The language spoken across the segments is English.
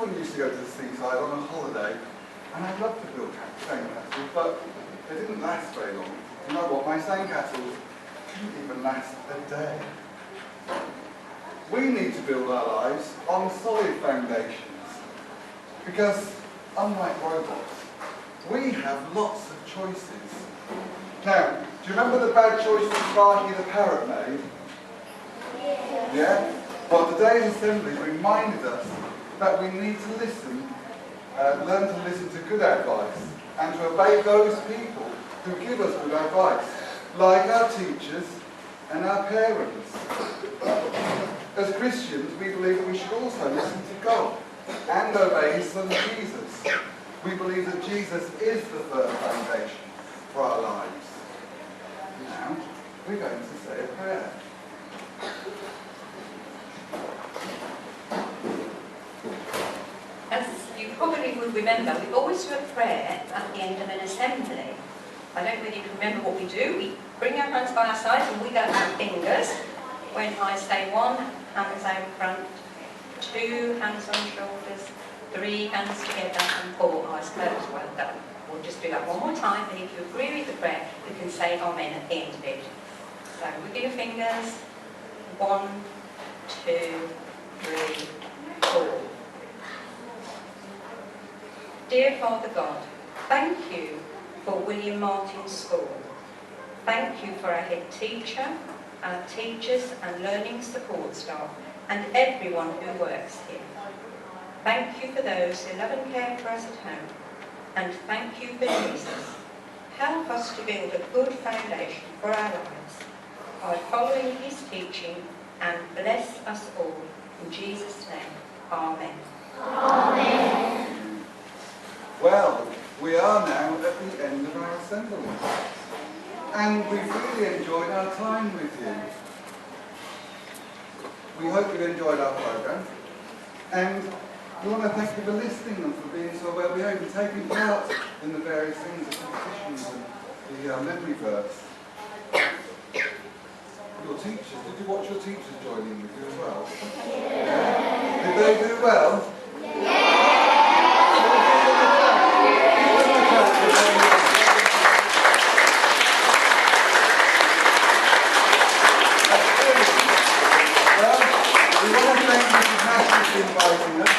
often used to go to the seaside on a holiday, and I loved to build sandcastles, but they didn't last very long. You know what? My sandcastles couldn't even last a day. We need to build our lives on solid foundations, because unlike robots, we have lots of choices. Now, do you remember the bad choices Sparky the parrot made? Yeah? Well, today's Assemblies reminded us that we need to listen, learn to listen to good advice, and to obey those people who give us good advice, like our teachers and our parents. As Christians, we believe that we should also listen to God and obey His Son Jesus. We believe that Jesus is the firm foundation for our lives. Now, we're going to say a prayer. As you probably would remember, we always do a prayer at the end of an assembly. I don't know whether you can remember what we do. We bring our hands by our sides and we go our fingers. When I say 1, hands out front, 2, hands on shoulders, 3, hands together, and 4, eyes closed. Well done. We'll just do that one more time, and if you agree with the prayer, you can say Amen at the end of it. So with your fingers, 1, 2, 3, 4. Dear Father God, thank you for William Martin School. Thank you for our head teacher, our teachers and learning support staff, and everyone who works here. Thank you for those who love and care for us at home, and thank you for Jesus. Help us to build a good foundation for our lives by following His teaching, and bless us all. In Jesus' name, Amen. Amen. Well, we are now at the end of our assembly, and we've really enjoyed our time with you. We hope you've enjoyed our programme, and we want to thank you for listening and for being so well behaved and taking part in the various things, the competitions and the memory verse. Your teachers, did you watch your teachers join in with you as well? Yeah. Did they do well? Inviting us,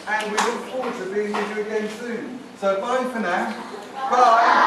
and we look forward to being with you again soon. So bye for now. Bye.